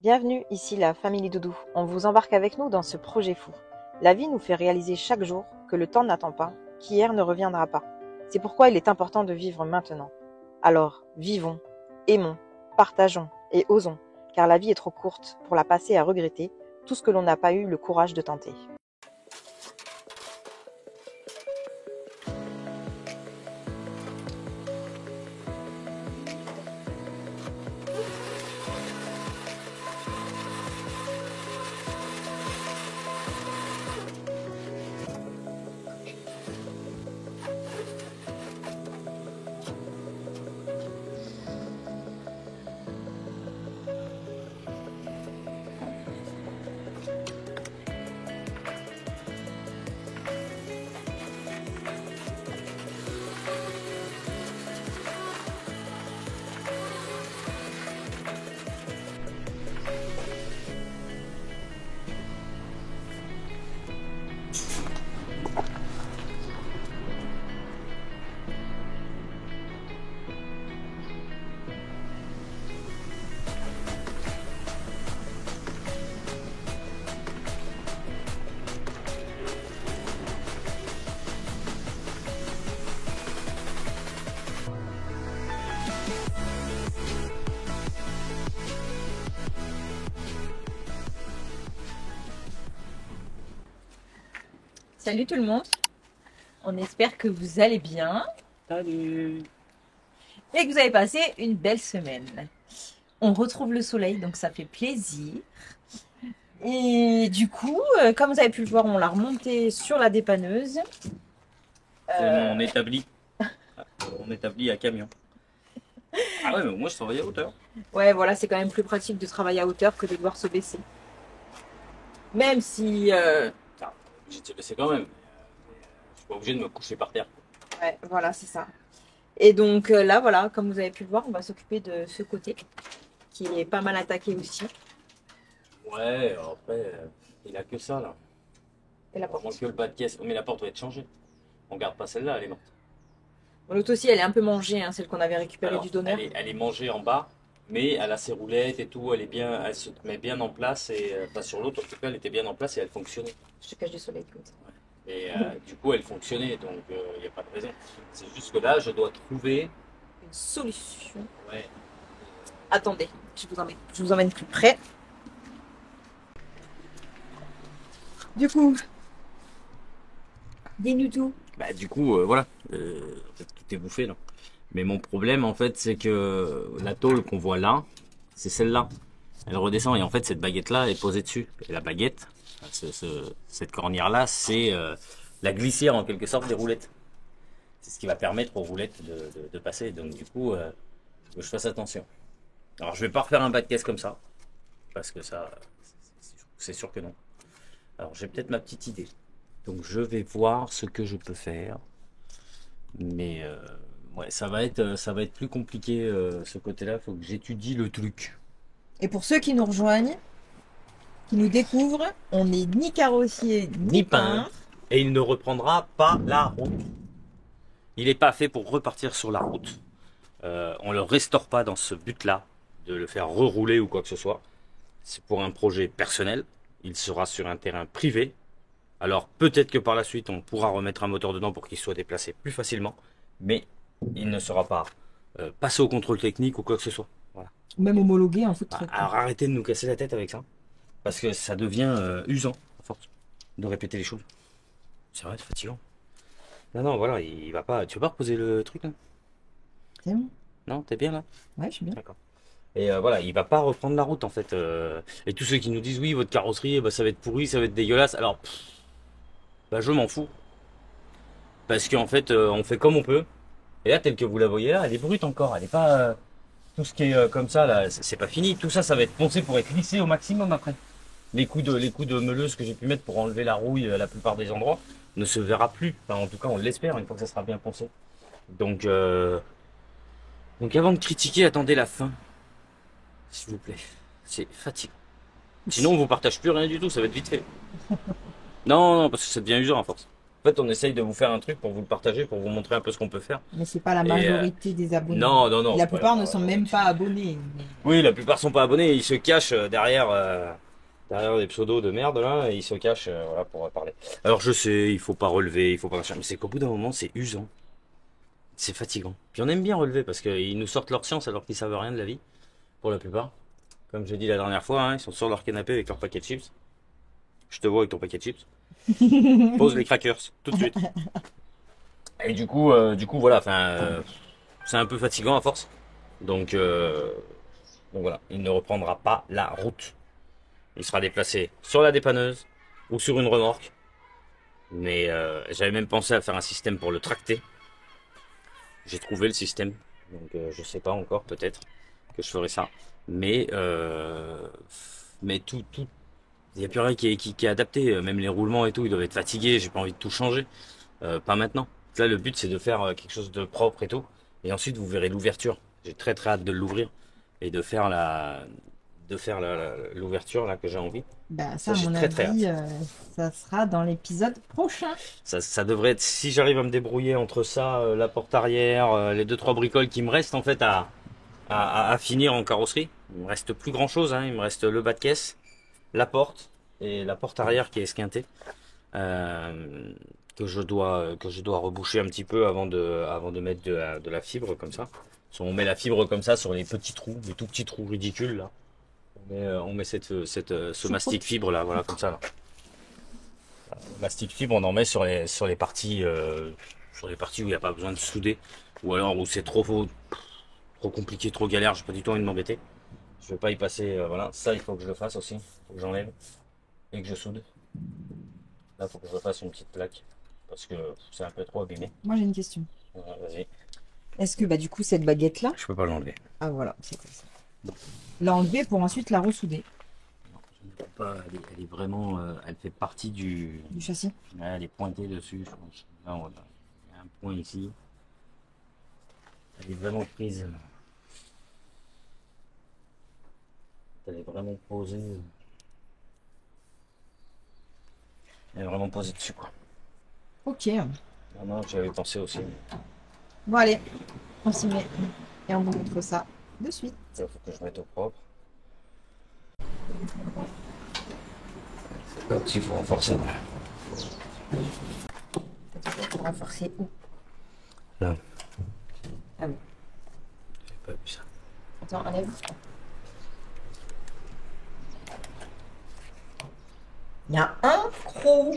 Bienvenue, ici la Famille Doudou. On vous embarque avec nous dans ce projet fou. La vie nous fait réaliser chaque jour que le temps n'attend pas, qu'hier ne reviendra pas. C'est pourquoi il est important de vivre maintenant. Alors, vivons, aimons, partageons et osons, car la vie est trop courte pour la passer à regretter tout ce que l'on n'a pas eu le courage de tenter. Salut tout le monde, on espère que vous allez bien. Salut. Et que vous avez passé une belle semaine. On retrouve le soleil, donc ça fait plaisir. Et du coup, comme vous avez pu le voir, on l'a remonté sur la dépanneuse. On établit. On établit à camion. Ah ouais, mais moi je travaille à hauteur. Ouais, voilà, c'est quand même plus pratique de travailler à hauteur que de devoir se baisser. Même si... J'ai te laissé quand même. Je suis pas obligé de me coucher par terre. Ouais, voilà, c'est ça. Et donc là, voilà, comme vous avez pu le voir, on va s'occuper de ce côté, qui est pas mal attaqué aussi. Ouais, après, il a que ça là. Et la Il porte. manque que le bas de caisse. Oh, mais la porte va être changée. On garde pas celle-là, elle est morte. L'autre aussi, elle est un peu mangée, hein, celle qu'on avait récupérée Alors, du donneur. elle est mangée en bas, mais elle a ses roulettes et tout. Elle se met bien en place. Et enfin, sur l'autre, en tout cas, elle était bien en place et elle fonctionnait. Je te cache du soleil comme ça. Et du coup, elle fonctionnait, donc il n'y a pas de raison. C'est juste que là, je dois trouver. Une solution. Ouais. Attendez, je vous emmène plus près. Du coup, dis-nous tout. Bah, du coup, voilà. En fait, tout est bouffé là. Mais mon problème, en fait, c'est que la tôle qu'on voit là, c'est celle-là. Elle redescend et en fait, cette baguette-là est posée dessus. Et la baguette, cette cornière-là, c'est la glissière en quelque sorte des roulettes. C'est ce qui va permettre aux roulettes de passer. Donc, du coup, faut que je fasse attention. Alors, je vais pas refaire un bas de caisse comme ça. Parce que ça, c'est sûr que non. Alors, j'ai peut-être ma petite idée. Donc, je vais voir ce que je peux faire. Mais ouais, ça va être plus compliqué ce côté-là. Il faut que j'étudie le truc. Et pour ceux qui nous rejoignent, qui nous découvrent, on n'est ni carrossier ni peintre. Et il ne reprendra pas la route. Il n'est pas fait pour repartir sur la route. On le restaure pas dans ce but-là, de le faire rerouler ou quoi que ce soit. C'est pour un projet personnel. Il sera sur un terrain privé. Alors peut-être que par la suite, on pourra remettre un moteur dedans pour qu'il soit déplacé plus facilement. Mais il ne sera pas passé au contrôle technique ou quoi que ce soit. Voilà. Même homologué en foot truck. Alors arrêtez de nous casser la tête avec ça. Parce que ça devient usant, à force de répéter les choses. C'est vrai, c'est fatigant. Non, non, voilà, il va pas. Tu veux pas reposer le truc là? C'est bon? Non, t'es bien là? Ouais, je suis bien. D'accord. Et voilà, il va pas reprendre la route en fait. Et tous ceux qui nous disent oui, votre carrosserie, bah, ça va être pourri, ça va être dégueulasse. Alors, bah, je m'en fous. Parce qu'en fait, on fait comme on peut. Et là, telle que vous la voyez là, elle est brute encore. Elle est pas. Tout ce qui est comme ça là, c'est pas fini. Tout ça, ça va être poncé pour être lissé au maximum après. Les coups de meuleuse que j'ai pu mettre pour enlever la rouille à la plupart des endroits ne se verra plus. Enfin, en tout cas, on l'espère une fois que ça sera bien poncé. Donc avant de critiquer, attendez la fin. S'il vous plaît. C'est fatigant. Sinon, on vous partage plus rien du tout, ça va être vite fait. Non, non, parce que ça devient usant à force. fait, on essaye de vous faire un truc pour vous le partager, pour vous montrer un peu ce qu'on peut faire. Mais c'est pas la Et, majorité des abonnés. Non, non, non. Et la c'est pas plupart ne sont même pas abonnés. Oui, la plupart sont pas abonnés. Ils se cachent derrière des pseudos de merde là, et ils se cachent voilà, pour parler. Alors je sais, il faut pas relever, il faut pas machin, mais c'est qu'au bout d'un moment, c'est usant. C'est fatigant. Puis on aime bien relever parce qu'ils nous sortent leur science alors qu'ils savent rien de la vie, pour la plupart. Comme j'ai dit la dernière fois, hein, ils sont sur leur canapé avec leur paquet de chips. Je te vois avec ton paquet de chips. Pose les crackers, tout de suite. Et du coup voilà, c'est un peu fatigant à force. Donc voilà, il ne reprendra pas la route. Il sera déplacé sur la dépanneuse ou sur une remorque. Mais j'avais même pensé à faire un système pour le tracter. J'ai trouvé le système, donc je sais pas encore, peut-être que je ferai ça. Mais tout, il n'y a plus rien qui est adapté. Même les roulements et tout, ils doivent être fatigués. J'ai pas envie de tout changer. Pas maintenant. Là, le but c'est de faire quelque chose de propre et tout. Et ensuite, vous verrez l'ouverture. J'ai très très hâte de l'ouvrir et de faire l'ouverture là que j'ai envie. Bah, ça, à j'ai mon très, très avis, ça sera dans l'épisode prochain. Ça devrait être, si j'arrive à me débrouiller entre ça, la porte arrière, les deux trois bricoles qui me restent en fait à finir en carrosserie. Il me reste plus grand chose, hein. Il me reste le bas de caisse, la porte et la porte arrière qui est esquintée, que je dois reboucher un petit peu avant de mettre de la fibre comme ça. Si on met la fibre comme ça sur les petits trous, les tout petits trous ridicules là. On met ce mastic fibre là, voilà comme ça là. Le mastic fibre, on en met sur les parties où il n'y a pas besoin de souder, ou alors où c'est trop compliqué, trop galère, j'ai pas du tout envie de m'embêter. Je vais pas y passer, voilà. Ça, il faut que je le fasse aussi, faut que j'enlève et que je soude. Là, faut que je fasse une petite plaque parce que c'est un peu trop abîmé. Moi, j'ai une question. Voilà, vas-y. Est-ce que, bah, du coup, cette baguette-là, Je peux pas l'enlever. ah voilà, c'est comme ça. L'enlever pour ensuite la ressouder Je ne peux pas. Elle est vraiment, elle fait partie du. du châssis. Ouais, elle est pointée dessus, je pense. Là, il y a un point ici. Elle est vraiment prise. Elle est vraiment posée. Elle est vraiment posée dessus, quoi. Ok. Non, non, j'avais pensé aussi. Bon, allez, on s'y met. Et on vous montre ça de suite. Il faut que je mette au propre. C'est comme s'il faut renforcer. Renforcer où? Là. Ah oui. J'ai pas vu ça. Attends, enlève. Il y a un croc.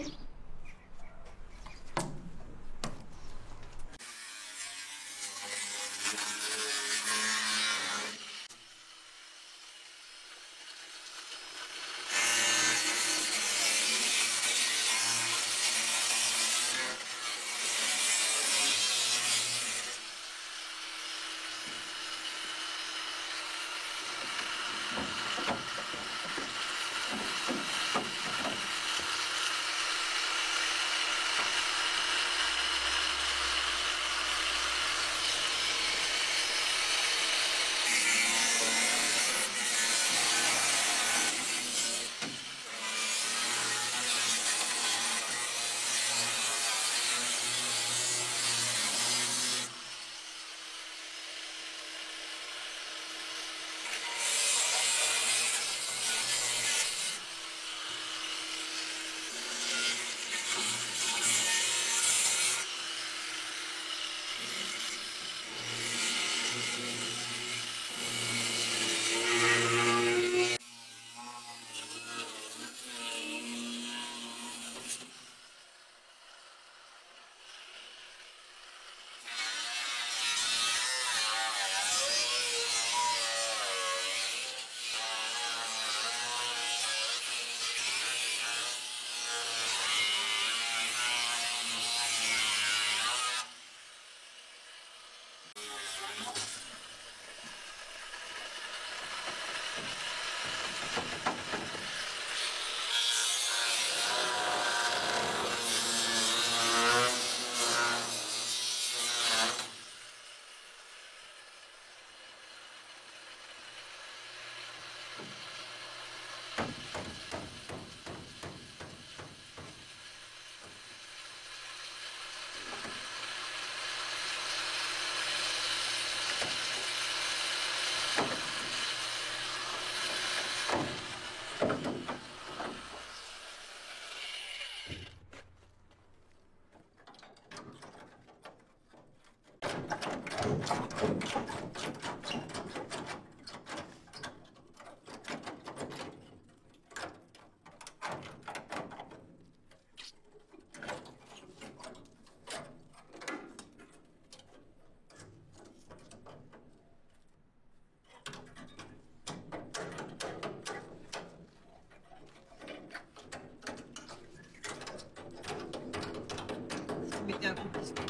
Mettez un coup de piston.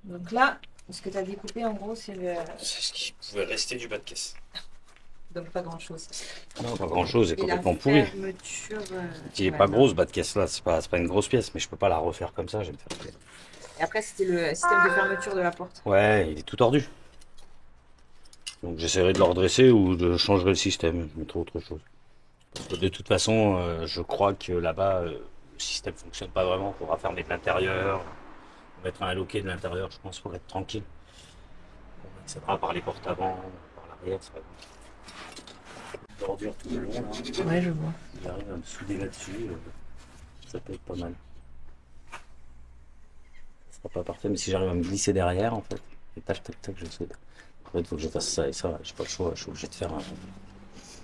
Donc là, ce que tu as découpé en gros, c'est le. C'est ce qui pouvait rester du bas de caisse. Donc pas grand chose. Non, pas grand chose, c'est Et la complètement pourri. fermeture. Il est ouais, pas non. gros ce bas de caisse là, c'est pas une grosse pièce, mais je peux pas la refaire comme ça, je vais me faire plaisir. Et après, c'était le système de fermeture de la porte. Ouais, il est tout tordu. Donc j'essaierai de le redresser ou de changer le système, je mettrai autre chose. Parce que de toute façon, je crois que là-bas, le système fonctionne pas vraiment. Il faudra fermer de l'intérieur, mettre un loquet de l'intérieur, je pense, pour être tranquille. On accédera par les portes avant, par l'arrière, c'est pas grave. Bordure tout le long, là. Ouais, je vois. J'arrive à me souder là-dessus, ça peut être pas mal. Ça sera pas parfait, mais si j'arrive à me glisser derrière, en fait, et tac, tac, tac, je soude. En fait, il faut que je fasse ça et ça, j'ai pas le choix, je suis obligé de faire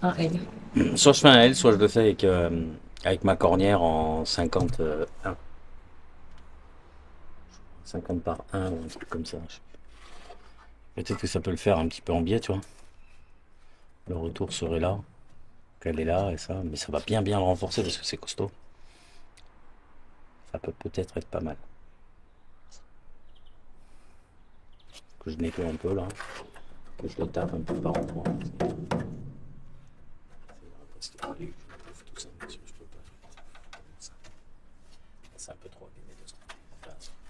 Un L. soit je fais un L, soit je le fais avec ma cornière en 51. 50 par 1 ou un truc comme ça. Peut-être que ça peut le faire un petit peu en biais, tu vois. Le retour serait là, qu'elle est là et ça, mais ça va bien le renforcer parce que c'est costaud. Ça peut peut-être être pas mal. Que je nettoie un peu là, que je le tape un peu par endroit. C'est un peu trop abîmé de ça.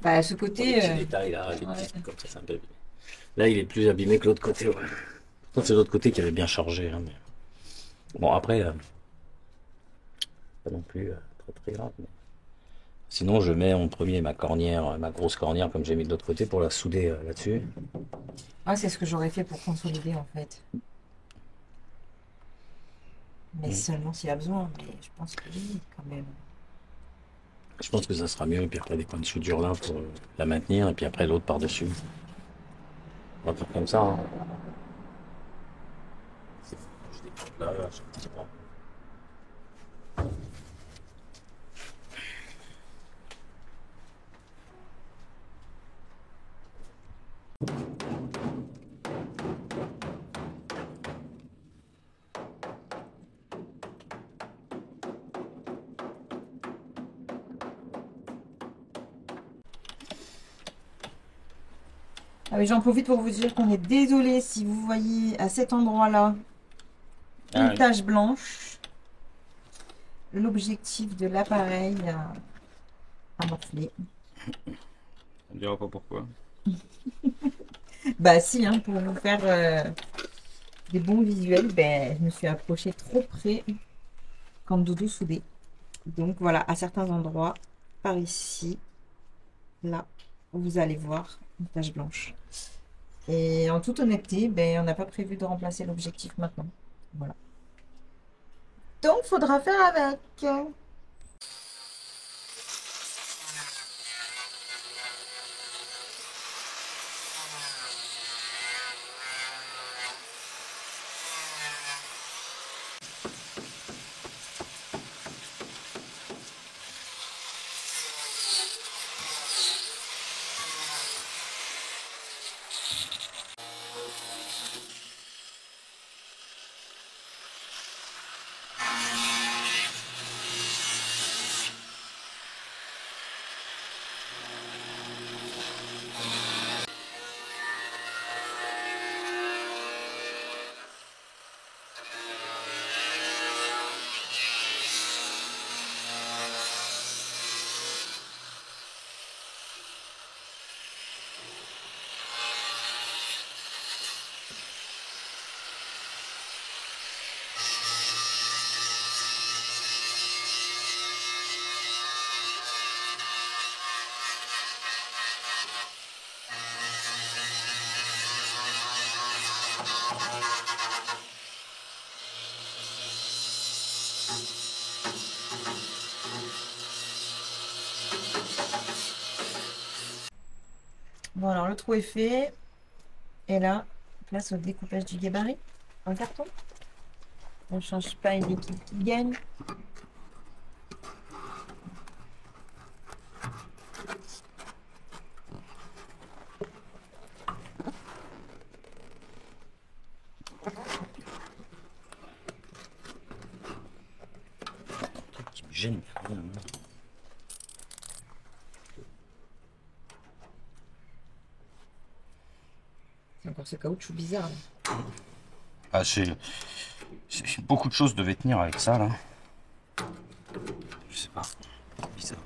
Bah, ce Pour les côté. petits détails là, les ouais. petits trucs comme ça, c'est un peu abîmé. Là, il est plus abîmé que l'autre côté, ouais. Pourtant, c'est l'autre côté qui avait bien chargé, hein, mais... Bon, après, pas non plus très grave. Mais... Sinon, je mets en premier ma cornière, ma grosse cornière, comme j'ai mis de l'autre côté, pour la souder là-dessus. Ah, c'est ce que j'aurais fait pour consolider en fait. Mais seulement s'il y a besoin. Mais je pense que oui, quand même. Je pense que ça sera mieux, et puis après, des points de soudure là pour la maintenir, et puis après, l'autre par-dessus. On va faire comme ça, hein. Je découpe là, je sais pas. Ah oui, j'en profite pour vous dire qu'on est désolé si vous voyez à cet endroit-là une tache blanche. L'objectif de l'appareil a morflé. On dira pas pourquoi. Bah si, hein, pour vous faire des bons visuels, ben, je me suis approchée trop près quand Doudou soudait. Donc voilà, à certains endroits, par ici, là, vous allez voir une tache blanche. Et en toute honnêteté, ben, on n'a pas prévu de remplacer l'objectif maintenant. Voilà. Donc, faudra faire avec. Bon, alors le trou est fait. Et là, place au découpage du gabarit en carton. On ne change pas une équipe qui gagne. Un truc qui me gêne. C'est encore ce caoutchouc bizarre. Là. Ah, beaucoup de choses devaient tenir avec ça là. Je sais pas. Bizarre.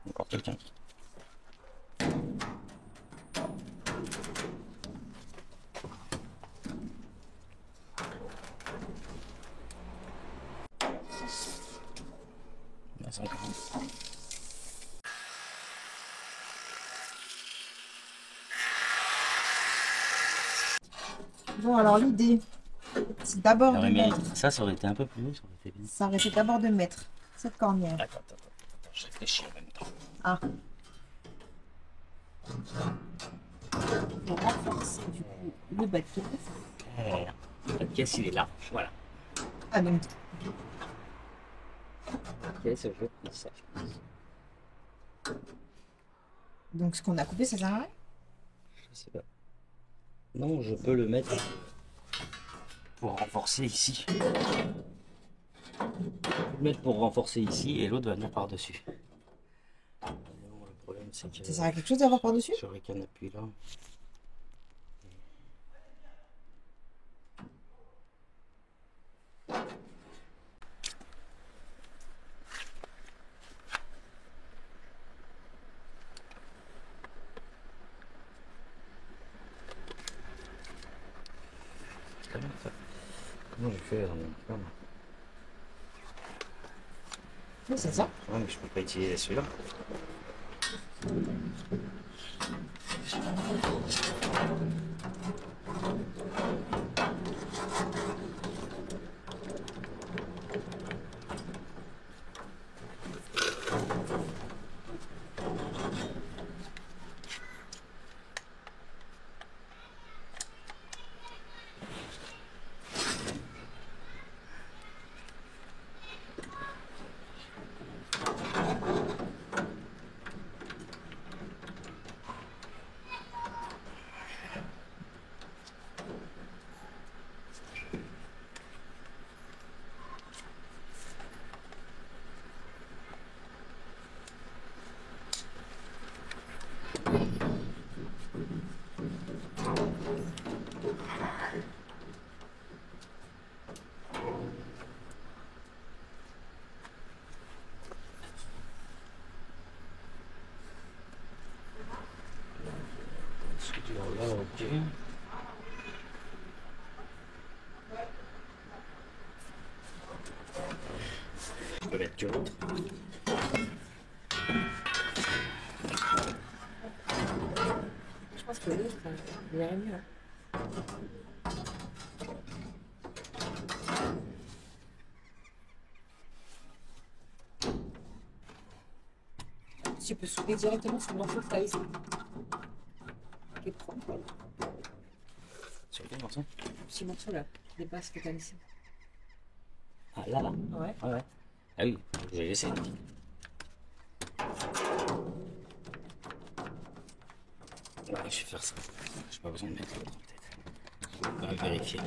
Encore quelqu'un. Bon, alors l'idée, c'est d'abord de mettre... Ça aurait été un peu plus haut, ça aurait été bien. Ça aurait été d'abord de mettre cette cornière. Attends, je réfléchis en même temps. Ah. Pour renforcer du coup le bateau. La caisse, il est là. Voilà. Ah donc. La caisse, je vais prendre ça, je pense. Donc ce qu'on a coupé, ça sert à rien? Je sais pas. Non, je peux le mettre pour renforcer ici. Je peux le mettre pour renforcer ici et l'autre va venir par-dessus. Le problème, c'est que... Ça sert à quelque chose d'avoir par-dessus? J'aurais qu'un appui là. Comment je fais Oui, c'est ça. Ouais, mais je peux pas utiliser celui-là. Là, ok. Je peux mettre que l'autre. Je pense que l'autre, il irait mieux. Tu peux soulever directement sur le morceau que tu as ici. Sur quel morceau? Ce morceau-là, qui dépasse ce que tu as ici. Ah, là, là? Ouais. Ouais. Ah oui, j'ai laissé. Ouais, je vais faire ça. J'ai pas besoin de mettre l'autre, peut-être. On va vérifier.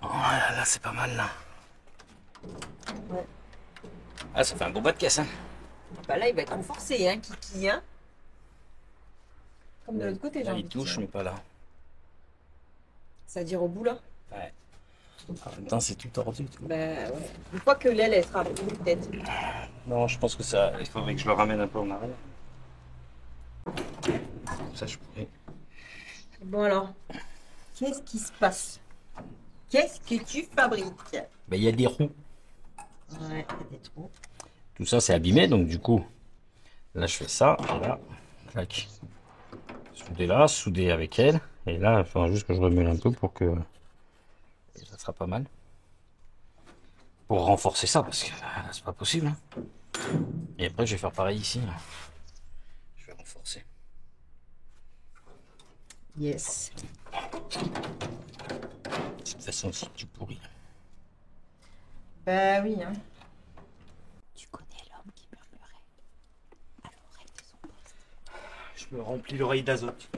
Voilà, là c'est pas mal là. Ouais. Ah, ça fait un beau bas de caisse, hein. Bah là, il va être renforcé, hein, Kiki, hein. Comme de l'autre côté, j'ai Là, envie il de touche, dire. mais pas là. C'est-à-dire au bout, là. Ouais. En même temps, c'est tout tordu. Tu vois. Bah ouais. Une fois que l'aile, elle sera roulée, peut-être. Non, je pense que ça. Il faudrait que je le ramène un peu en arrière. Ça, je pourrais. Bon alors, qu'est-ce qui se passe? Qu'est-ce que tu fabriques? Ben, il y a des roues. Ouais, il y a des trous. Tout ça, c'est abîmé, donc du coup, là, je fais ça, et là, clac. Souder là, souder avec elle, et là, il faudra juste que je remue un peu pour que. Et ça sera pas mal. Pour renforcer ça, parce que là, c'est pas possible. Hein. Et après, je vais faire pareil ici. Là. Je vais renforcer. Yes. De toute façon, c'est du pourri. Bah oui, hein. Tu connais l'homme qui murmurait à l'oreille de son poste. Je me remplis l'oreille d'azote.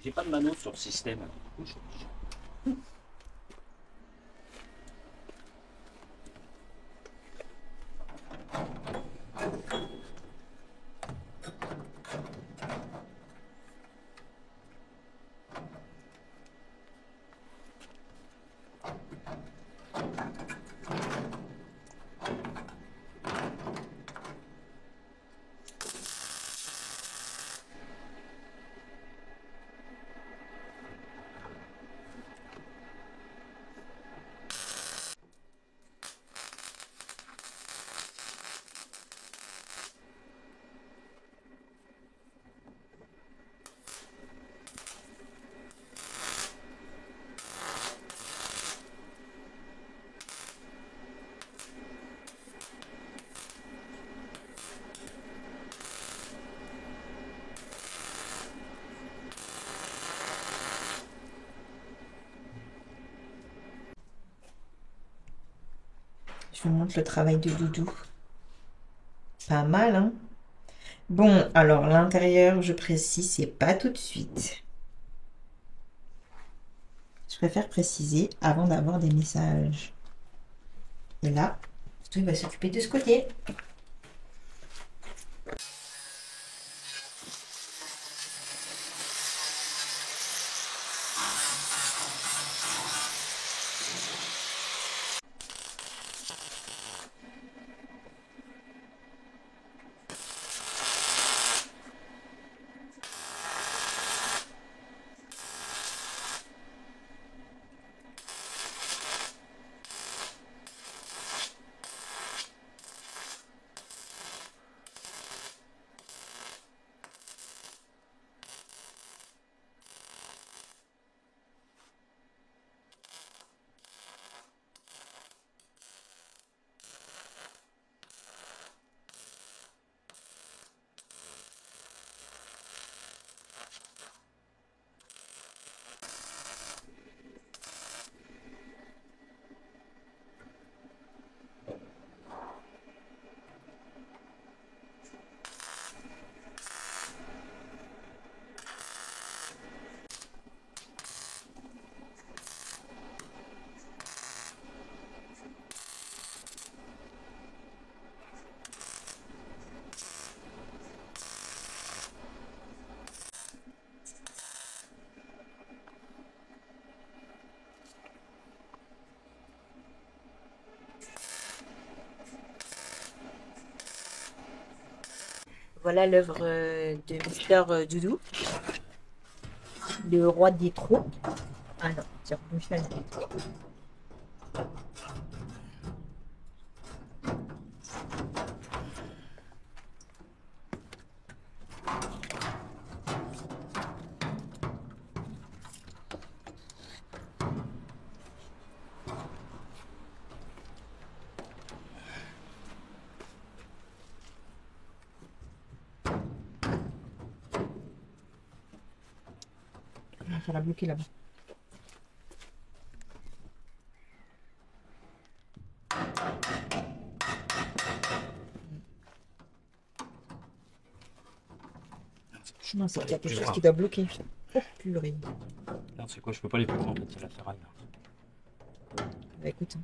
J'ai pas de mano sur le système. Du coup, je suis obligé. Je vous montre le travail de Doudou. Pas mal, hein? Bon, alors l'intérieur, je précise, c'est pas tout de suite. Je préfère préciser avant d'avoir des messages. Et là, tout va s'occuper de ce côté. Voilà l'œuvre de Mister Doudou, le roi des trous. Ah non, c'est Michel. Ça l'a bloqué là-bas. Non, c'est qu'il y a quelque Tu chose vois. qui doit bloquer. Oh purée. Non, c'est quoi, je peux pas les prendre en fait, c'est la ferraille. Bah écoute.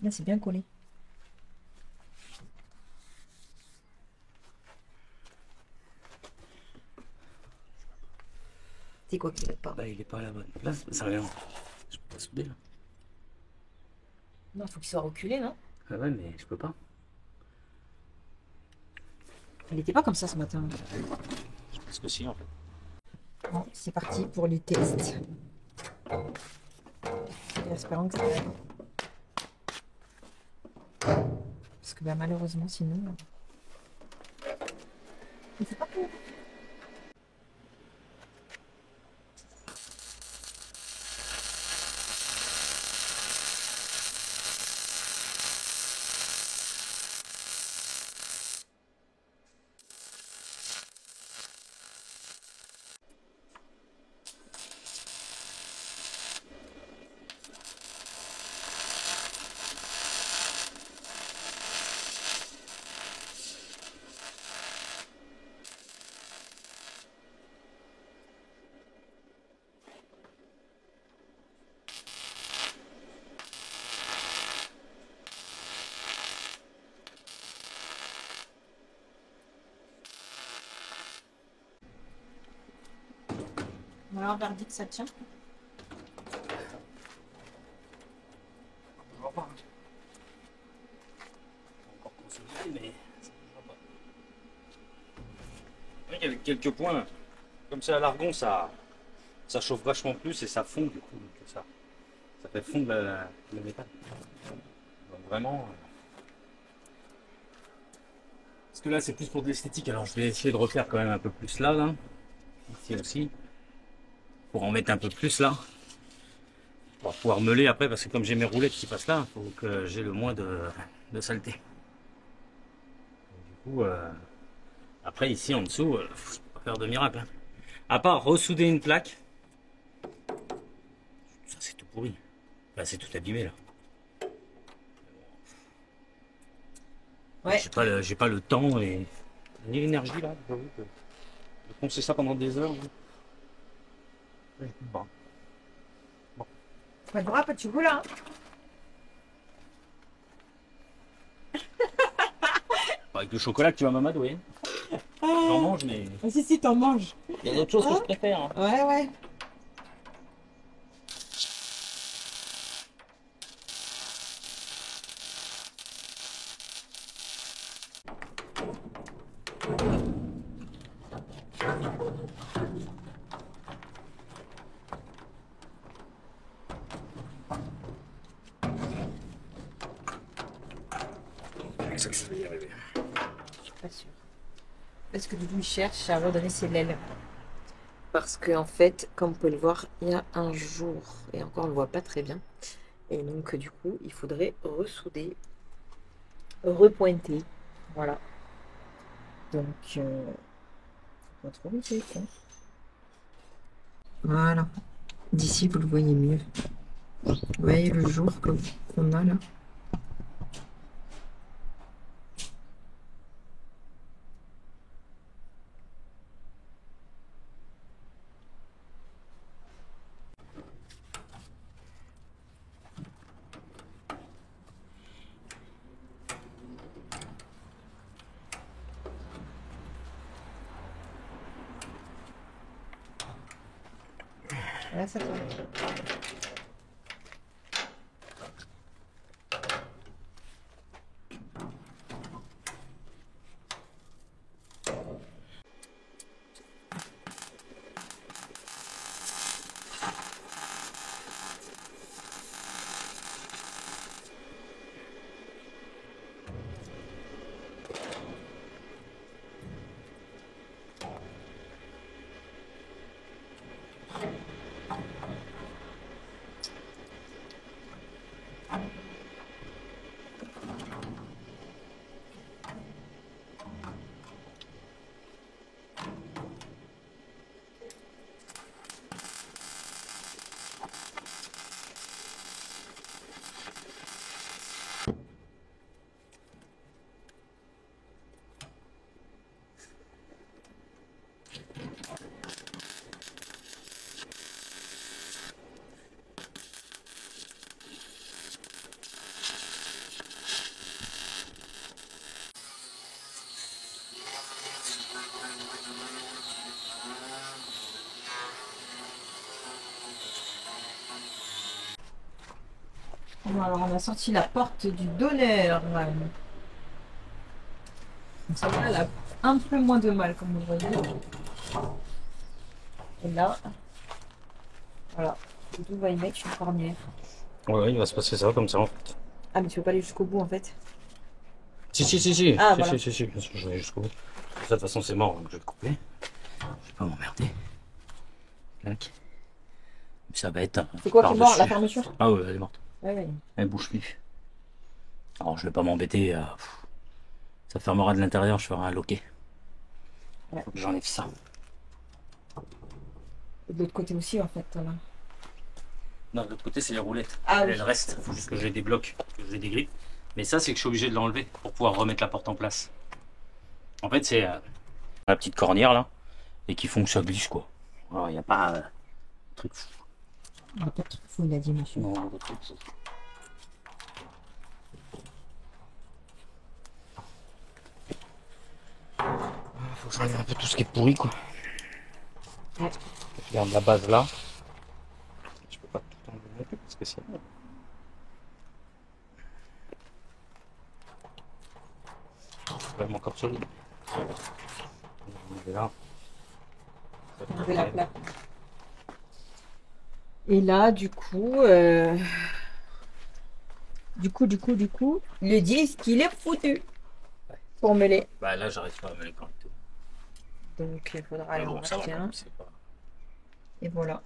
Là, c'est bien collé. C'est quoi qui va pas? Bah, il est pas à la bonne place, ça rien. Je peux pas souder là. Non, faut qu'il soit reculé, non? Ah ouais, mais je peux pas. Il était pas comme ça ce matin. Je pense que si en fait. Bon, c'est parti pour les tests. Et espérons que ça va. Parce que bah, malheureusement, sinon. Mais c'est pas pour. Alors, verdict, ça tient. Je vois pas. Encore consolidé, mais ça bougera pas. Oui, il y avait quelques points. Comme c'est à l'argon, ça chauffe vachement plus et ça fond du coup. Donc ça fait fondre le métal. Donc vraiment. Parce que là, c'est plus pour de l'esthétique. Alors, je vais essayer de refaire quand même un peu plus là. Ici aussi. Pour en mettre un peu plus là. Pour pouvoir meuler après, parce que comme j'ai mes roulettes qui passent là, il faut que j'ai le moins de saleté. Donc, du coup, après ici en dessous, je peux pas faire de miracle. Hein. À part ressouder une plaque. Ça c'est tout pourri. Là c'est tout abîmé là. Ouais. J'ai pas le temps et ni l'énergie là. J'avoue que de poncer ça pendant des heures. Bon. Pas droit, pas de chocolat. Avec le chocolat que tu vas m'amadouer. J'en mange mais Si, t'en manges. il y a d'autres choses que je préfère. Hein. Ouais, ouais. Ça, je vais y arriver. Je suis pas sûre. Parce que Doudou il cherche à redresser l'aile. Parce que en fait, comme vous pouvez le voir, il y a un jour, et encore on ne le voit pas très bien. Et donc du coup, il faudrait ressouder, repointer. Voilà. Donc, pas trop vite, hein. Voilà. D'ici, vous le voyez mieux. Vous voyez le jour qu'on a là. Là, ça tombe. Bon, alors on a sorti la porte du donneur. Donc ça va, elle a un peu moins de mal, comme vous voyez. Et là, voilà, Doudou va y mettre une cornière. Ouais, il va se passer ça comme ça en fait. Ah, mais tu veux pas aller jusqu'au bout en fait? Si. Ah, Si, voilà. si, bien sûr, je vais aller jusqu'au bout. Ça, de toute façon, c'est mort, donc je vais le couper. Je vais pas m'emmerder. Clac. Ça va être C'est quoi qui est mort? La par-dessus. fermeture? Ah ouais, elle est morte. Ouais, ouais. Elle bouge plus. Alors, je vais pas m'embêter. Ça fermera de l'intérieur, je ferai un loquet. Ouais. Faut que j'enlève ça. Et de l'autre côté aussi en fait. Là. Non, de l'autre côté, c'est les roulettes. Ah oui. Elle reste. Il faut juste que je les débloque, que je les dégrippe. Mais ça, c'est que je suis obligé de l'enlever pour pouvoir remettre la porte en place. En fait, c'est la petite cornière là. Et qui font que ça glisse quoi. Alors, il n'y a pas truc fou. Il n'y a pas de truc fou, il a dit monsieur. Non, pas de truc fou. Faut que je regarde un peu tout ce qui est pourri quoi. Ouais. Je garde la base là. Je peux pas tout enlever non plus parce que c'est bon. C'est vraiment encore solide. On est là. On veut la plaque. Et là, du coup, le disque, il est foutu pour mêler. Bah là, j'arrive pas à me les connecter. Donc, il faudra Mais aller bon, en ça va racheter quand un. même, c'est pas. Et voilà.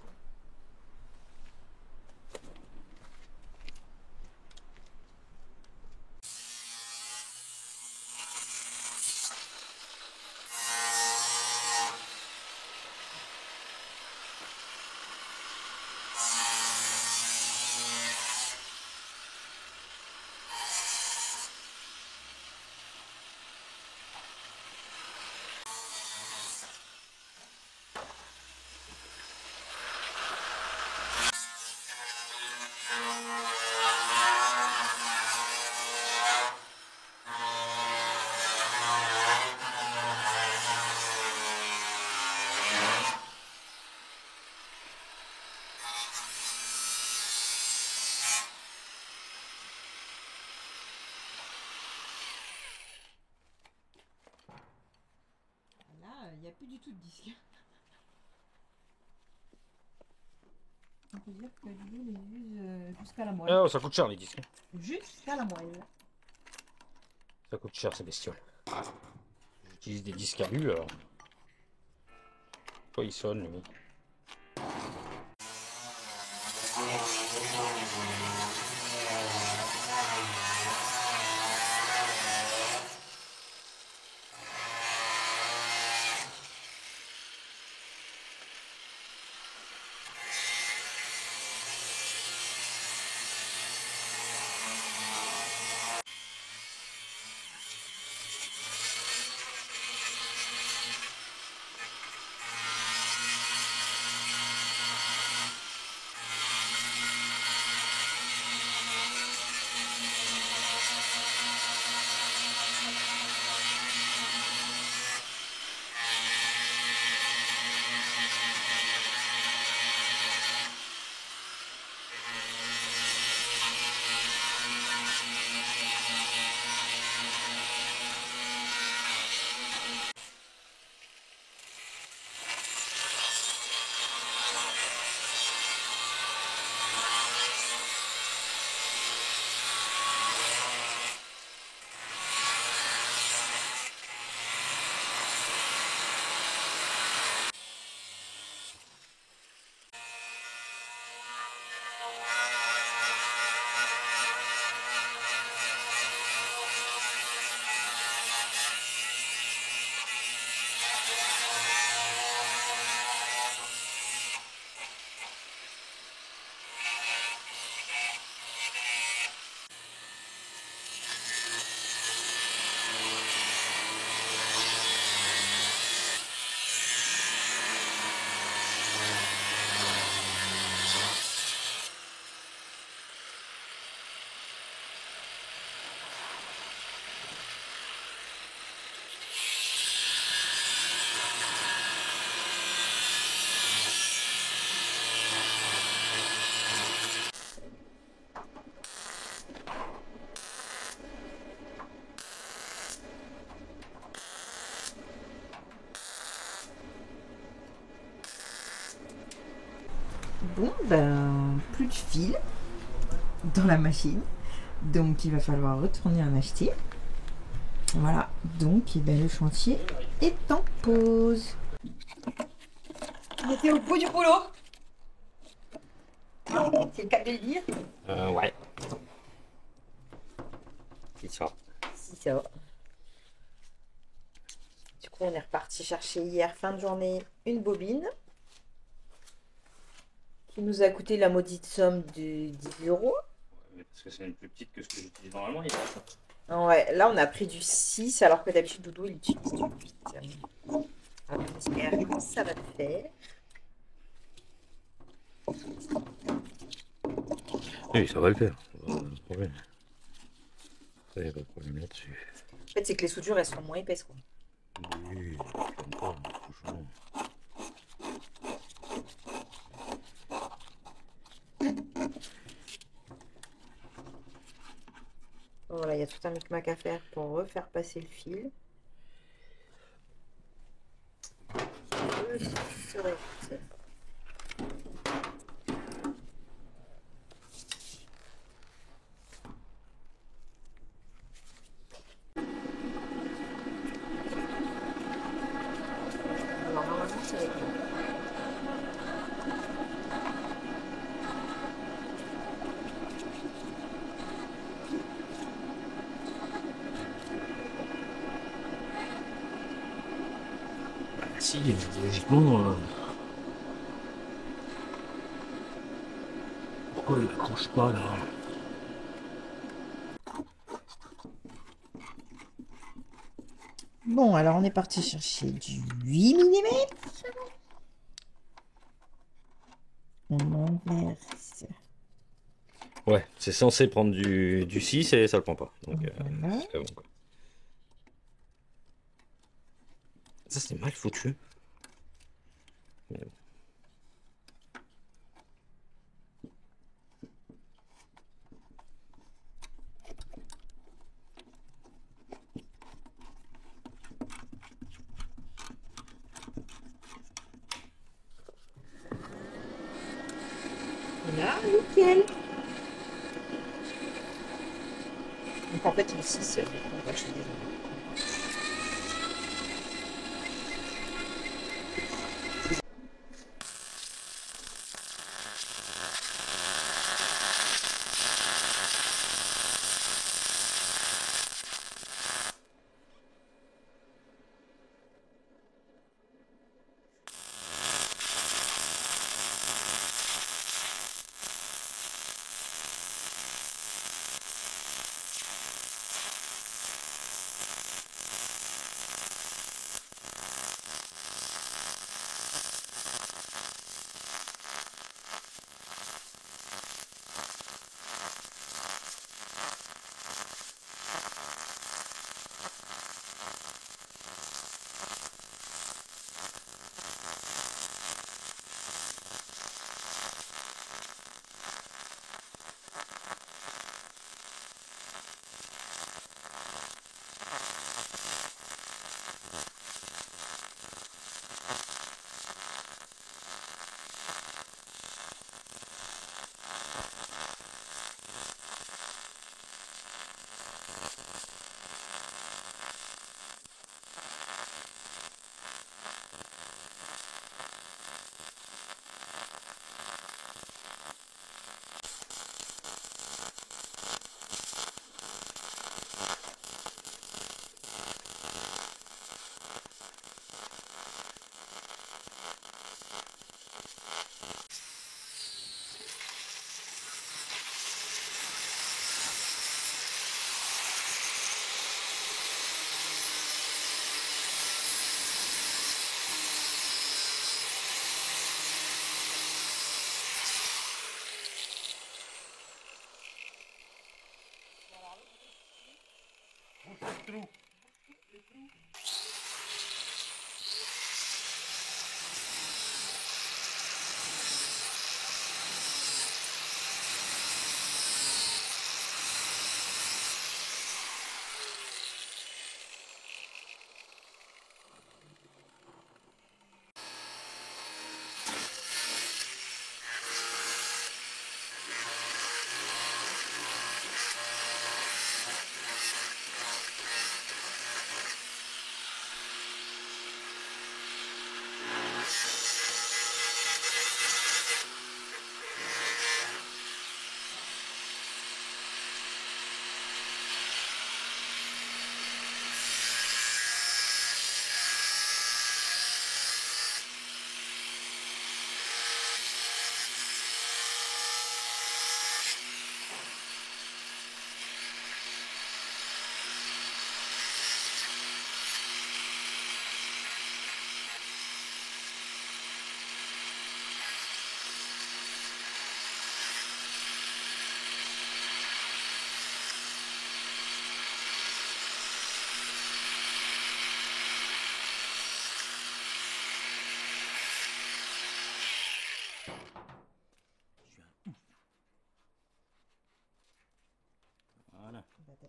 Là, il n'y a plus du tout de disque. On peut dire que l'huile est jusqu'à la moelle. Oh, ça coûte cher les disques. Jusqu'à la moelle. Ça coûte cher ces bestioles. J'utilise des disques à lu alors. Quoi il sonne lui. Bon, ben, plus de fil dans la machine. Donc, il va falloir retourner en acheter. Voilà. Donc, eh ben, le chantier est en pause. On était au bout du boulot. C'est le cas de le dire. Ouais. C'est ça. Si ça va. Du coup, on est reparti chercher hier, fin de journée, une bobine qui nous a coûté la maudite somme de 10 euros. Parce que c'est une plus petite que ce que j'utilise normalement. Ouais, là, on a pris du 6 alors que d'habitude, Doudou, il utilise du 8. Alors, j'espère que ça va le faire. Oui, ça va le faire. Pas de problème. Ça, y a pas de problème là-dessus. En fait, c'est que les soudures, elles sont moins épaisses, quoi. Oui, j'aime pas, franchement. Voilà, il y a tout un micmac à faire pour refaire passer le fil. Alors, normalement, ça va être bon. Si, logiquement. Pourquoi il accroche pas là? Bon, alors on est parti chercher du 8 mm. On inverse. Ouais, c'est censé prendre du 6 et ça le prend pas. Donc, Voilà. c'est bon, quoi. Ça, c'est mal foutu. Voilà, nickel. Donc en fait, le 6, on va acheter des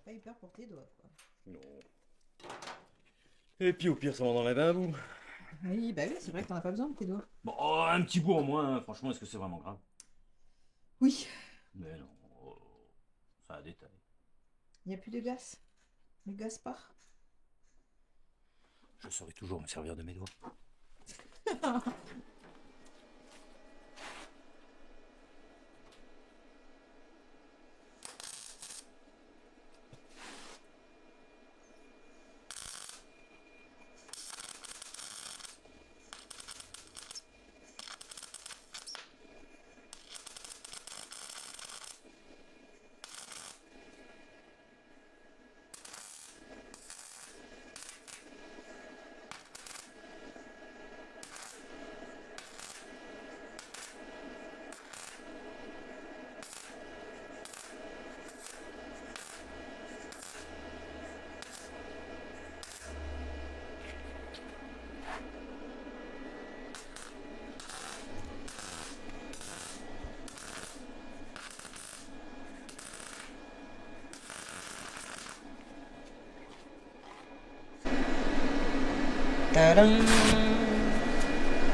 pas eu peur pour tes doigts, quoi. Non. Et puis au pire, ça m'en enlève un bout. Oui, bah oui, c'est vrai que t'en as pas besoin de tes doigts. Bon, oh, un petit bout en moins, hein. Franchement, est-ce que c'est vraiment grave? Oui. Mais non, oh, ça a détail. Il n'y a plus de gaz. Le gaz part. Je saurai toujours me servir de mes doigts. Tadam.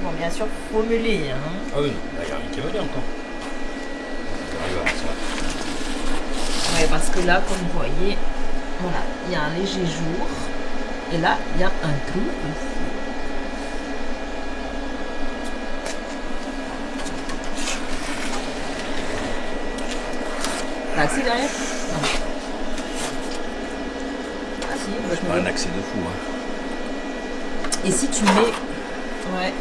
Bon, bien sûr, faut meuler, hein. Ah oui, il y a rien qui va dire encore. On va voir ça. Ouais, parce que là, comme vous voyez, voilà, il y a un léger jour. Et là, il y a un trou ici. T'as accès derrière? Non. Ah si, bah, je me Pas un mets. accès de fou, hein. Et si tu mets... Ouais.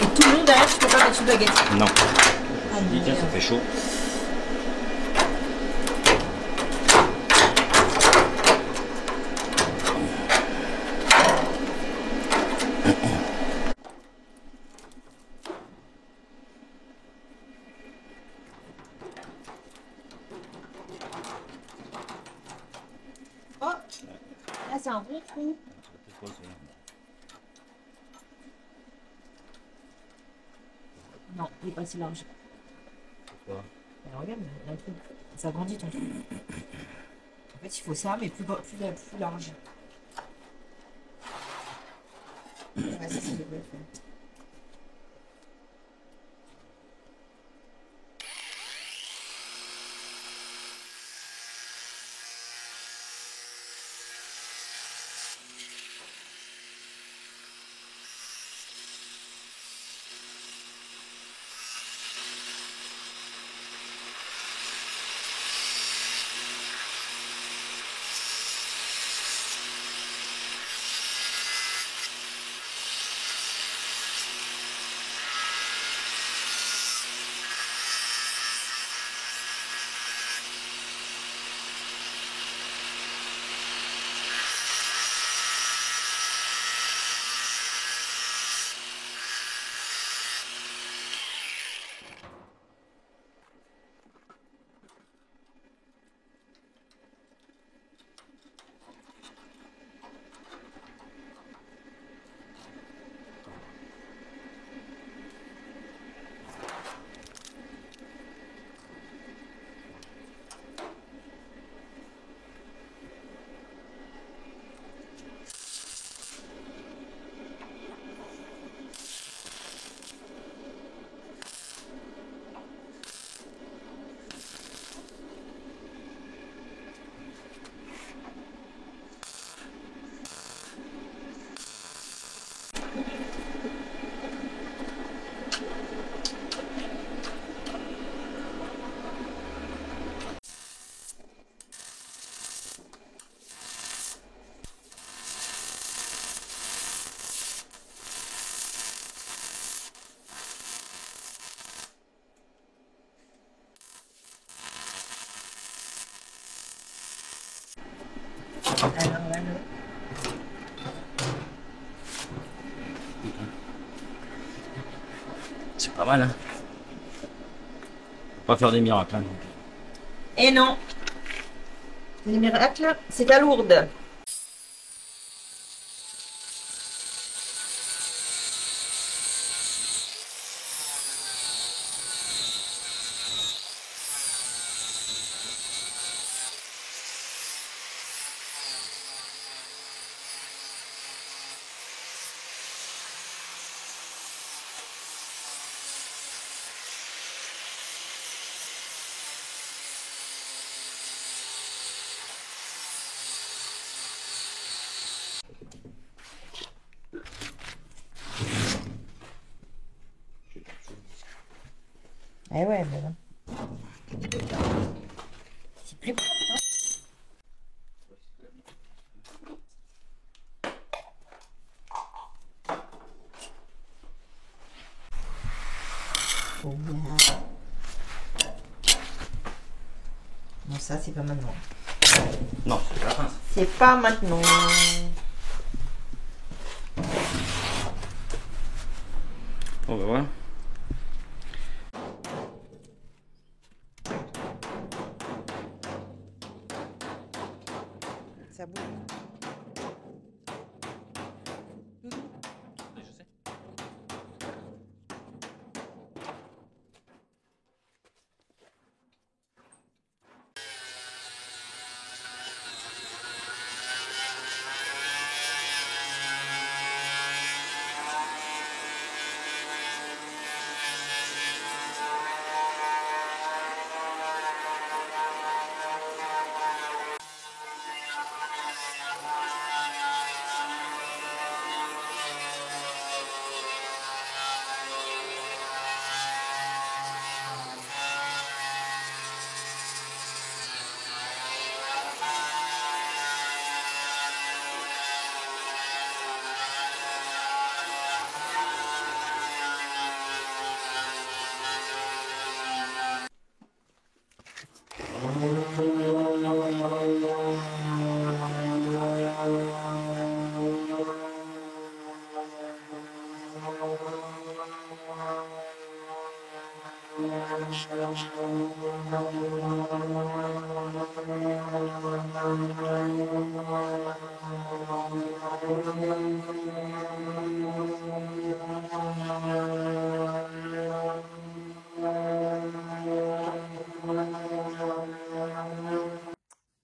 Et tout le long derrière, tu peux pas mettre une baguette. Non. Ah, Je me dis, tiens, ça merde. fait chaud. Oh, là c'est un gros trou. C'est quoi, ça? Non, il est pas si large. Pourquoi? Alors, regarde, il y a un trou. Ça grandit ton trou. En fait, il faut ça, mais plus large. Ouais, ça devrait le faire. Alors, là, C'est pas mal, hein. Faut pas faire des miracles, hein. et non. Les miracles, c'est à Lourdes. Eh ouais, mais bon. C'est plus propre, hein. Oh, yeah. Non, ça, c'est pas maintenant. Non, c'est la fin. C'est pas maintenant. Oh bah voilà. Ça bouge. Je sais.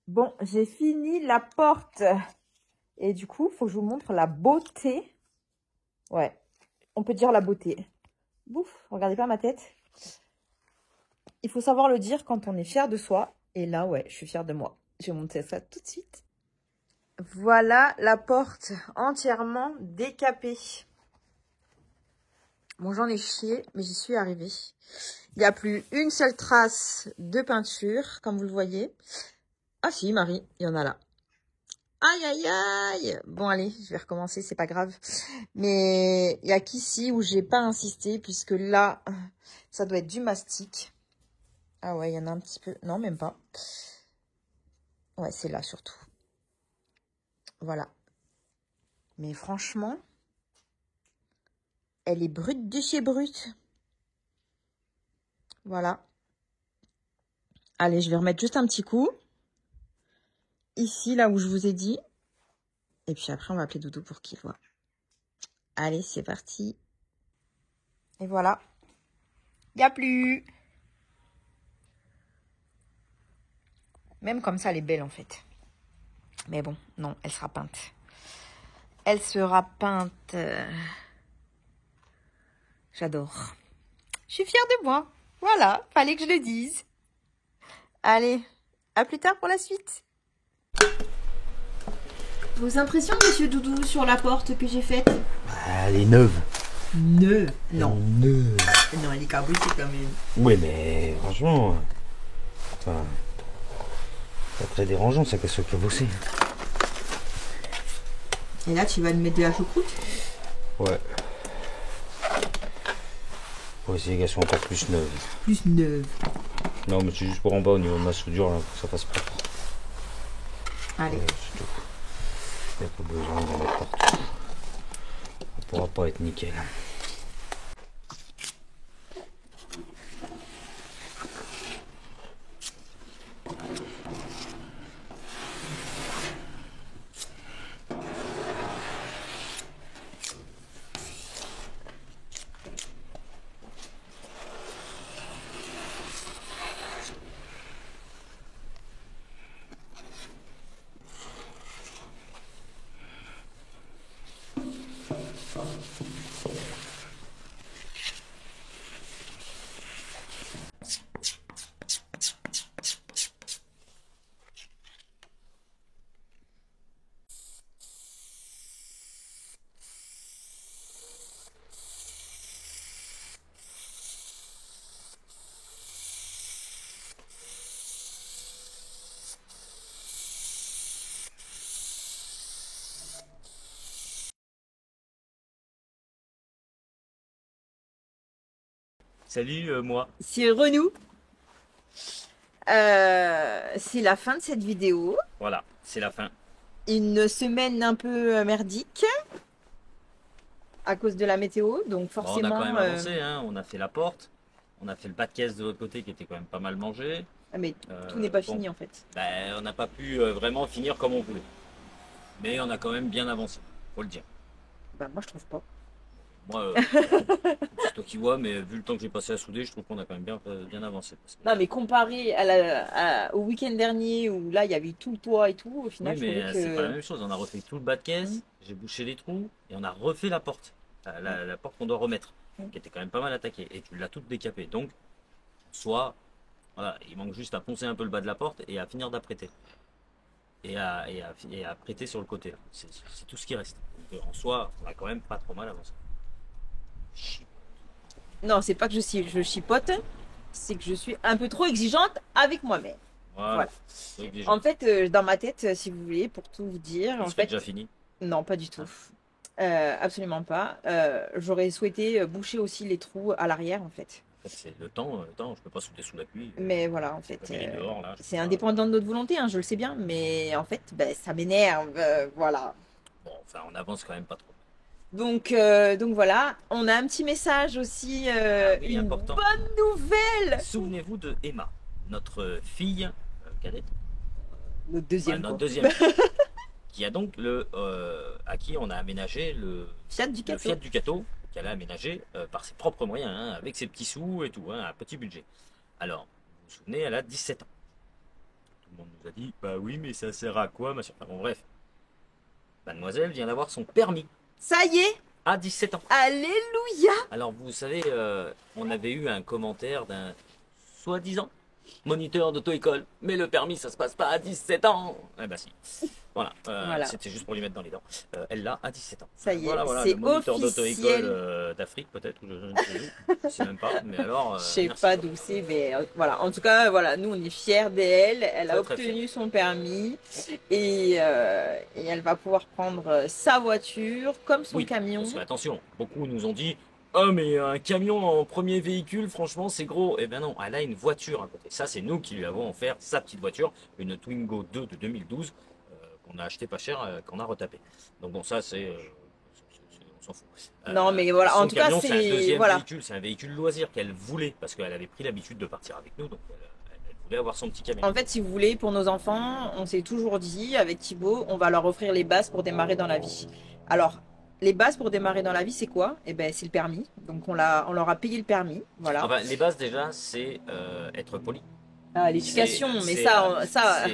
Bon, j'ai fini la porte. Et du coup, il faut que je vous montre la beauté. Ouais, on peut dire la beauté. Bouf, regardez pas ma tête. Il faut savoir le dire quand on est fier de soi. Et là, ouais, je suis fière de moi. Je vais monter ça tout de suite. Voilà la porte entièrement décapée. Bon, j'en ai chié, mais j'y suis arrivée. Il n'y a plus une seule trace de peinture, comme vous le voyez. Ah si, Marie, il y en a là. Aïe, aïe, aïe. Bon, allez, je vais recommencer, c'est pas grave. Mais il n'y a qu'ici où j'ai pas insisté, puisque là, ça doit être du mastic. Ah ouais, il y en a un petit peu. Non, même pas. Ouais, c'est là surtout. Voilà. Mais franchement, elle est brute de chez brute. Voilà. Allez, je vais remettre juste un petit coup. Ici, là où je vous ai dit. Et puis après, on va appeler Doudou pour qu'il voit. Allez, c'est parti. Et voilà. Il n'y a plus. Même comme ça, elle est belle en fait. Mais bon, non, elle sera peinte. Elle sera peinte. J'adore. Je suis fière de moi. Voilà, fallait que je le dise. Allez, à plus tard pour la suite. Vos impressions, monsieur Doudou, sur la porte que j'ai faite? Elle est neuve. Neuve? Non. Neuve. Non, elle est cabotée quand même. Oui, mais franchement, enfin, pas très dérangeant ça qu'elle soit cabossée. Et là, tu vas me mettre de la choucroute? Ouais. Pour essayer qu'elle soit encore plus neuve. Plus neuve. Non, mais c'est juste pour en bas au niveau de ma soudure, là, pour que ça fasse propre. Allez. Ouais, c'est tout. Il n'y a pas besoin d'en mettre partout. Ça pourra pas être nickel. Salut, moi. C'est Renou. C'est la fin de cette vidéo. Voilà, c'est la fin. Une semaine un peu merdique à cause de la météo, donc Bon, on a forcément. quand même avancé, hein. On a fait la porte. On a fait le bas de caisse de l'autre côté qui était quand même pas mal mangé. Mais tout n'est pas bon, fini en fait. ben, on n'a pas pu vraiment finir comme on voulait. Mais on a quand même bien avancé, faut le dire. Bah moi je trouve pas. Moi, c'est toi qui vois, mais vu le temps que j'ai passé à souder, je trouve qu'on a quand même bien avancé. Parce que- Non mais comparé au week-end dernier où là il y avait tout le toit et tout, au final Oui, je mais trouvais c'est pas la que. même chose. On a refait tout le bas de caisse, j'ai bouché les trous et on a refait la porte. La porte qu'on doit remettre, qui était quand même pas mal attaquée. Et tu l'as toute décapée. Donc, soit, voilà, il manque juste à poncer un peu le bas de la porte et à finir d'apprêter. Et à prêter sur le côté. Là. C'est tout ce qui reste. Donc, en soi, on a quand même pas trop mal avancé. Non, c'est pas que je chipote, c'est que je suis un peu trop exigeante avec moi-même. Voilà. En fait, dans ma tête, si vous voulez, pour tout vous dire, en C'est fait, déjà fini. non, pas du tout. Absolument pas. J'aurais souhaité boucher aussi les trous à l'arrière, en fait. En fait, c'est le temps, je peux pas souder sous la pluie. Mais voilà, en fait, Je peux aller dehors, là, je c'est peux pas- indépendant de notre volonté, hein, je le sais bien, mais en fait, ben, ça m'énerve, voilà. Bon, enfin, on avance quand même pas trop. Donc voilà, on a un petit message aussi, Oui, une important. bonne nouvelle. Souvenez-vous de Emma, notre fille cadette. Notre deuxième, Notre quoi. deuxième qui a donc à qui on a aménagé le Fiat Ducato. Fiat Ducato qu'elle a aménagé par ses propres moyens, hein, avec ses petits sous et tout, hein, un petit budget. Alors, vous vous souvenez, elle a 17 ans. Tout le monde nous a dit, bah oui, mais ça sert à quoi, ma soeur? Bon, bref. Mademoiselle vient d'avoir son permis Ça y est, à 17 ans. alléluia. Alors, vous savez, on avait eu un commentaire d'un soi-disant moniteur d'auto-école. Mais le permis, ça se passe pas à 17 ans. Eh ben si. Voilà. Voilà. C'était juste pour lui mettre dans les dents. Elle l'a à 17 ans. Ça y est, Voilà, c'est le moniteur officiel. d'auto-école d'Afrique, peut-être, ou je ne sais où. Je sais même pas. Mais alors. Je sais merci. pas d'où c'est, mais voilà. En tout cas, voilà, nous on est fiers d'elle. Elle a Très, très obtenu son permis et elle va pouvoir prendre sa voiture comme son Oui, camion. parce que, attention, beaucoup nous ont dit. Oh, mais un camion en premier véhicule, franchement, c'est gros. Eh ben non, elle a une voiture à côté. Ça, c'est nous qui lui avons offert sa petite voiture, une Twingo 2 de 2012, qu'on a acheté pas cher, qu'on a retapé. Donc bon, ça, on s'en fout. Non, mais voilà, son en tout cas, camion, un deuxième voilà. véhicule, c'est un véhicule loisir qu'elle voulait, parce qu'elle avait pris l'habitude de partir avec nous, donc elle voulait avoir son petit camion. En fait, si vous voulez, pour nos enfants, on s'est toujours dit avec Thibaut, on va leur offrir les bases pour démarrer dans la vie. Alors, les bases pour démarrer dans la vie, c'est quoi? Eh ben, c'est le permis. Donc, on leur a payé le permis. Voilà. Enfin, les bases, déjà, c'est être poli. L'éducation, mais c'est, ça,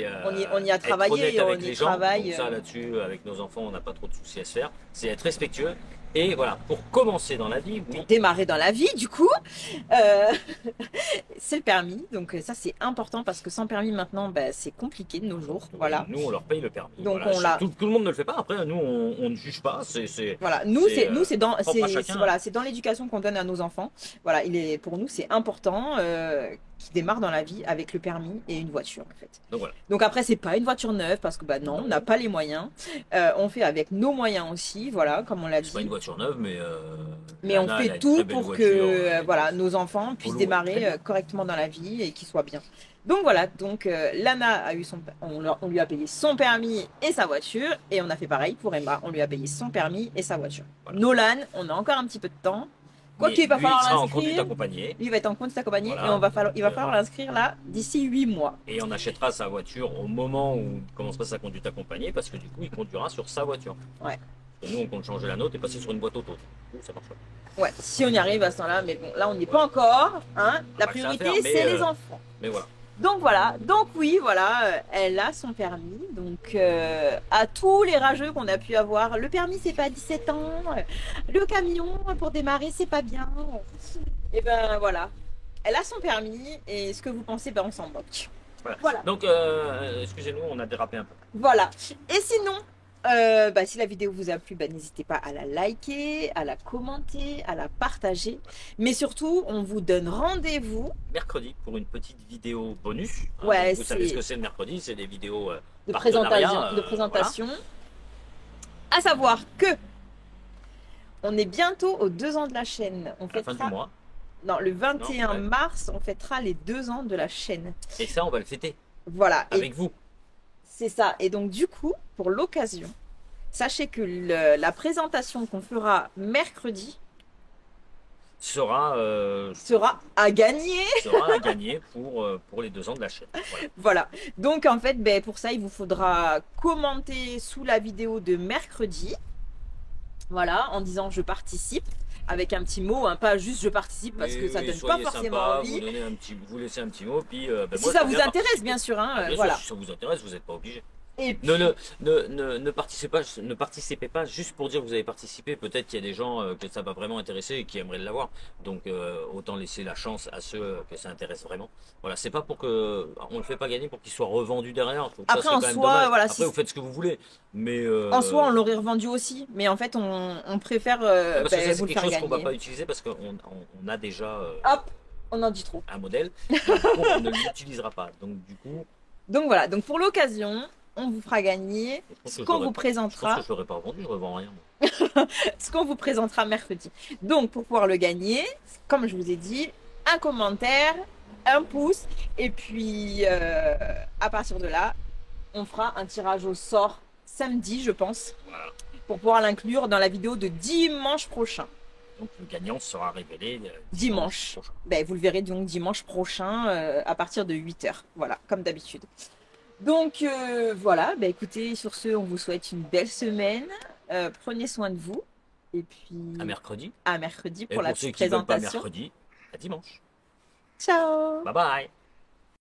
on y a être travaillé, honnête on avec y les gens. travaille. Donc ça, là-dessus, avec nos enfants, on n'a pas trop de soucis à se faire. C'est être respectueux. Et voilà, pour commencer dans la vie, oui. Pour démarrer dans la vie, du coup, c'est le permis. Donc ça, c'est important parce que sans permis maintenant, bah, c'est compliqué de nos jours. Voilà. Nous, on leur paye le permis. Donc, Voilà. on l'a- Tout le monde ne le fait pas. Après, nous, on ne juge pas. Voilà, nous c'est dans propre à chacun. voilà, c'est dans l'éducation qu'on donne à nos enfants. Voilà, pour nous c'est important qu'ils démarrent dans la vie avec le permis et une voiture en fait. Donc voilà. Donc après c'est pas une voiture neuve parce que bah non, on n'a pas les moyens. On fait avec nos moyens aussi, voilà, comme on l'a C'est pas une dit. voiture neuve, mais. Mais on Anna, elle a fait une tout très belle pour voiture, que voilà, nos enfants puissent Polo, démarrer très bien. correctement dans la vie et qu'ils soient bien. Donc voilà, donc Lana a eu on lui a payé son permis et sa voiture et on a fait pareil pour Emma, on lui a payé son permis et sa voiture. Voilà. Nolan, on a encore un petit peu de temps. Quoi Mais qu'il va lui, falloir il sera en conduite l'inscrire. accompagnée. Lui va être en conduite accompagnée Voilà. et il va falloir l'inscrire là d'ici 8 mois. Et on achètera sa voiture au moment où il commencera sa conduite accompagnée, parce que du coup, il conduira sur sa voiture. Ouais. Et nous, on compte changer la nôtre et passer sur une boîte auto. Ça marche pas. Ouais, si on y arrive à ce temps-là, mais bon, là on n'y est pas encore. Hein. La pas que ça à priorité faire, mais, c'est les enfants. Mais voilà. Donc voilà, donc oui, voilà, elle a son permis. Donc à tous les rageux qu'on a pu avoir, le permis c'est pas à 17 ans, le camion pour démarrer c'est pas bien. Et ben voilà, elle a son permis et ce que vous pensez, ben on s'en moque. Voilà. Donc, excusez-nous, on a dérapé un peu. Voilà. Et sinon, bah, si la vidéo vous a plu, bah, n'hésitez pas à la liker, à la commenter, à la partager. Mais surtout, on vous donne rendez-vous Mercredi pour une petite vidéo bonus. Hein, Ouais, vous savez c'est- ce que c'est le mercredi, c'est des vidéos de partenariat, présentation. À savoir que on est bientôt aux 2 ans de la chaîne. On à la fin fêtera du mois. Non, le 21 ouais. mars, on fêtera les 2 ans de la chaîne. Et ça, on va le fêter Voilà. Et avec vous. c'est ça. Et donc, du coup, pour l'occasion, sachez que la présentation qu'on fera mercredi Sera, sera à gagner. sera à gagner pour les 2 ans de la chaîne. Voilà. Voilà. Donc, en fait, ben, pour ça, il vous faudra commenter sous la vidéo de mercredi. Voilà, en disant je participe. Avec un petit mot, hein, pas juste je participe parce que ça Oui, donne pas soyez forcément sympa, envie. vous laissez un petit mot, puis ben, Si moi, ça je vous viens intéresse, participer. bien sûr. Hein, Ah, bien sûr, voilà. si ça vous intéresse, vous n'êtes pas obligé. Et puis, Ne participez pas juste pour dire que vous avez participé. Peut-être qu'il y a des gens que ça va vraiment intéresser et qui aimeraient l'avoir. Donc autant laisser la chance à ceux que ça intéresse vraiment. Voilà, c'est pas pour que on le fait pas gagner pour qu'il soit revendu derrière. Donc, Après, ça serait en quand même soi, dommage. voilà, Après, si- vous faites ce que vous voulez, mais en soi, on l'aurait revendu aussi. Mais en fait, on préfère parce que ben, ça, vous c'est le quelque faire chose qu'on va gagner. pas utiliser parce qu'on a déjà Hop, on en dit trop. un modèle. Donc, du coup, on ne l'utilisera pas. Donc du coup, Donc voilà, donc pour l'occasion, on vous fera gagner je pense ce que je qu'on l'aurais vous pas- je pense présentera, que je l'aurais pas revendu, je revends rien. Moi. ce qu'on vous présentera mercredi. Donc pour pouvoir le gagner, comme je vous ai dit, un commentaire, un pouce, et puis à partir de là, on fera un tirage au sort samedi, je pense, Voilà. pour pouvoir l'inclure dans la vidéo de dimanche prochain. Donc le gagnant sera révélé Dimanche. prochain. Ben, vous le verrez donc dimanche prochain à partir de 8h. Voilà, comme d'habitude. Donc voilà, ben, écoutez, sur ce, on vous souhaite une belle semaine. Prenez soin de vous. Et puis À mercredi. à mercredi Et pour la pour ceux petite qui veulent pas présentation. mercredi, à dimanche. Ciao! Bye bye.